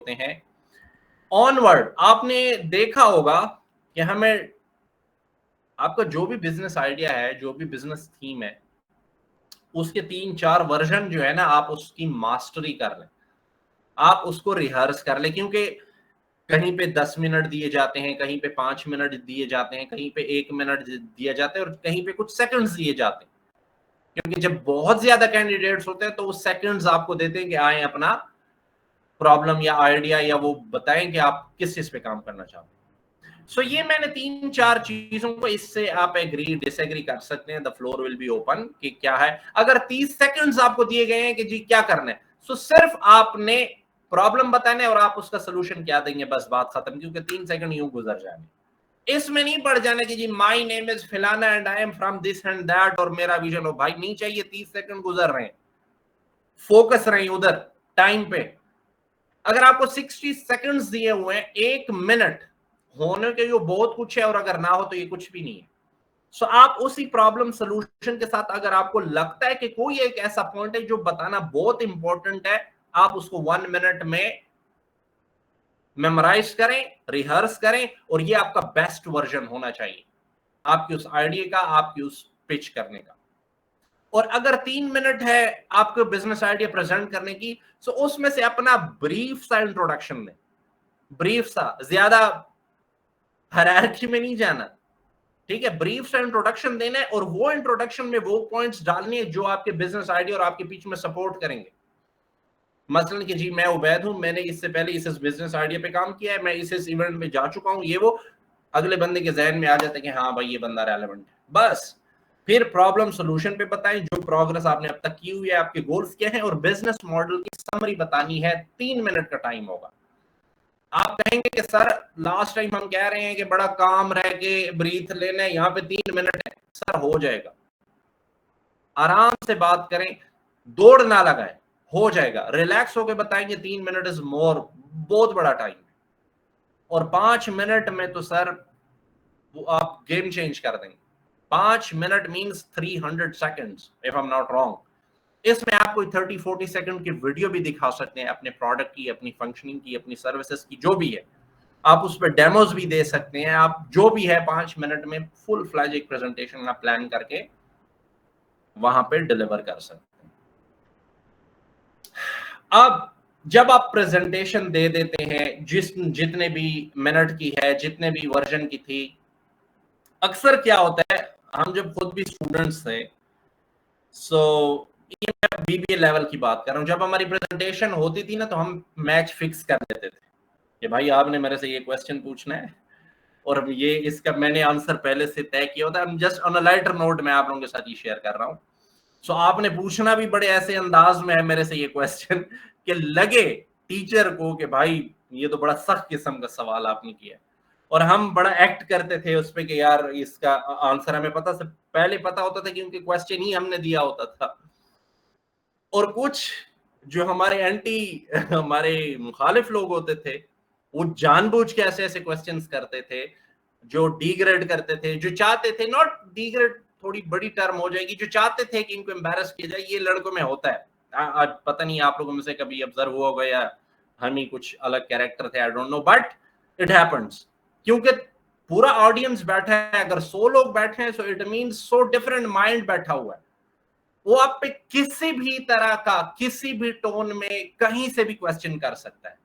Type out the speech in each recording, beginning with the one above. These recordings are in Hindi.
होते हैं ऑनवर्ड। आपने देखा होगा कि हमें आपका जो भी बिजनेस आइडिया है, जो भी बिजनेस थीम है, उसके 3-4 वर्जन जो है ना, आप उसकी मास्टरी कर लें, आप उसको रिहर्स कर लें, क्योंकि कहीं पे 10 मिनट दिए जाते हैं, कहीं पे 5 मिनट दिए जाते हैं, कहीं पे 1 मिनट दिया जाता है और कहीं पे कुछ सेकंड्स दिए जाते हैं। क्योंकि जब बहुत ज्यादा कैंडिडेट्स होते हैं तो वो सेकंड्स आपको देते हैं कि आए अपना प्रॉब्लम या आइडिया या वो बताएं कि आप किस चीज पे काम करना चाहते हैं। सो ये मैंने 3-4 चीजों को, इससे आप एग्री डिसएग्री कर सकते हैं, the floor will be open कि क्या है। अगर 30 सेकंड्स आपको दिए गए हैं कि जी क्या करना है, सो सिर्फ आपने प्रॉब्लम बताना है और आप उसका सोल्यूशन क्या देंगे, बस बात खत्म। क्योंकि 3 सेकंड यूं गुजर जाएंगे, इसमें नहीं पड़ जाना कि जी माय नेम इज फिलाना and I am from this and that और मेरा विजन हो। भाई नहीं चाहिए, 30 सेकंड गुजर रहे हैं, फोकस रहे उधर टाइम पे। अगर आपको 60 सेकंड्स दिए हुए हैं, 1 मिनट होने के, जो बहुत कुछ है, और अगर ना हो तो ये कुछ भी नहीं है। सो आप उसी प्रॉब्लम सोल्यूशन के साथ, अगर आपको लगता है कि कोई एक ऐसा पॉइंट है जो बताना बहुत इंपॉर्टेंट है, आप उसको 1 मिनट में मेमोराइज करें, रिहर्स करें, और ये आपका बेस्ट वर्जन होना चाहिए आपकी उस आइडिया का, आपकी उस पिच करने का। और अगर 3 मिनट है आपको बिजनेस आइडिया प्रेजेंट करने की, सो उसमें से अपना ब्रीफ सा इंट्रोडक्शन दें, ब्रीफ सा, ज्यादा हायरार्की में नहीं जाना, ठीक है। ब्रीफ सा इंट्रोडक्शन देना है और वो इंट्रोडक्शन में वो पॉइंट्स डालने हैं जो आपके बिजनेस आइडिया और आपके पीछे में सपोर्ट करेंगे। मसलन कि जी मैं उबैद हूं, मैंने इससे पहले इस बिजनेस आइडिया पे काम किया है, मैं इस इवेंट में जा चुका हूं, ये वो, अगले बंदे के जहन में आ जाता है कि हाँ भाई ये बंदा रेलेवेंट है। बस फिर प्रॉब्लम सोल्यूशन पे बताएं, जो प्रोग्रेस आपने अब तक की हुई है, आपके गोल्स क्या हैं, और बिजनेस मॉडल की समरी बतानी है। 3 मिनट का टाइम होगा। आप कहेंगे कि सर लास्ट टाइम हम कह रहे हैं कि बड़ा काम रह के ब्रीथ लेना है, यहाँ पे 3 मिनट है। सर हो जाएगा, आराम से बात करें, दौड़ ना लगाएं, हो जाएगा। रिलैक्स होकर बताएंगे, 3 मिनट इज मोर, बहुत बड़ा टाइम है। और 5 मिनट में तो सर वो आप गेम चेंज कर देंगे। 5 minute means 300 seconds if I am not wrong. इसमें आप कोई 30-40 सेकंड की वीडियो भी दिखा सकते हैं अपने प्रोडक्ट की, अपनी फंक्शनिंग की, अपनी सर्विसेज की, जो भी है। आप उस पर डेमोज भी दे सकते हैं। आप जो भी है 5 मिनट में फुल फ्लैज एक प्रेजेंटेशन आप प्लान करके वहां पे डिलीवर कर सकते हैं। अब जब आप प्रेजेंटेशन दे देते हैं, जितने भी मिनट की है, जितने भी वर्जन की थी, अक्सर क्या होता है, हम जब खुद भी स्टूडेंट्स थे, सो ये मैं बीबीए लेवल की बात कर रहा हूँ, जब हमारी प्रेजेंटेशन होती थी ना, तो हम मैच फिक्स कर देते थे कि भाई आपने मेरे से ये क्वेश्चन पूछना है और ये इसका मैंने आंसर पहले से तय किया होता है। Just on a lighter note मैं आप लोगों के साथ ये शेयर कर रहा हूँ। सो आपने पूछना भी बड़े ऐसे अंदाज में है मेरे से ये क्वेश्चन कि लगे टीचर को कि भाई ये तो बड़ा सख्त किस्म का सवाल आपने किया, और हम बड़ा एक्ट करते थे उस पे कि यार इसका आंसर हमें पता से पहले पता होता था, क्योंकि क्वेश्चन ही हमने दिया होता था। और कुछ जो हमारे एंटी हमारे मुखालिफ लोग होते थे, वो जानबूझ के ऐसे ऐसे क्वेश्चंस करते थे जो डिग्रेड करते थे, जो चाहते थे, नॉट डिग्रेड थोड़ी बड़ी टर्म हो जाएगी, जो चाहते थे कि इनको एम्बैरस किया जाए। ये लड़कों में होता है। आज पता नहीं आप लोगों में से कभी ऑब्जर्व हुआ होगा या हम ही कुछ अलग कैरेक्टर थे, I don't know, but it happens. क्योंकि पूरा ऑडियंस बैठा है, अगर 100 लोग बैठे हैं, so it means 100 different mind बैठा हुआ है। वो आप पे किसी भी तरह का, किसी भी टोन में, कहीं से भी क्वेश्चन कर सकता है।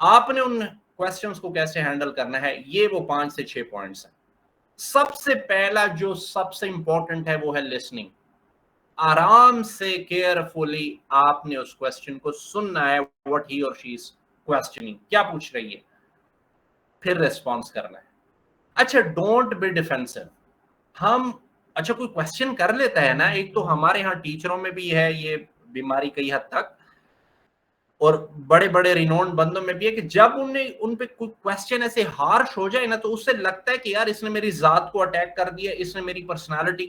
आपने उन क्वेश्चंस को कैसे हैंडल करना है, ये वो 5 से 6 पॉइंट्स हैं। सबसे पहला जो सबसे इंपॉर्टेंट है वो है लिसनिंग। आराम से केयरफुली आपने उस क्वेश्चन को सुनना है, व्हाट ही और शी इज क्वेश्चनिंग, क्या पूछ रही है, फिर रिस्पॉन्स करना है। अच्छा, डोंट बी डिफेंसिव। हम अच्छा कोई क्वेश्चन कर लेता है ना, एक तो हमारे यहाँ टीचरों में भी है ये बीमारी कई हद तक, और बड़े बड़े रिनोन्ड बंदों में भी है, कि जब उन्हें उन पे कोई क्वेश्चन ऐसे हार्श हो जाए ना, तो उससे लगता है कि यार इसने मेरी जात को अटैक कर दिया, इसने मेरी पर्सनालिटी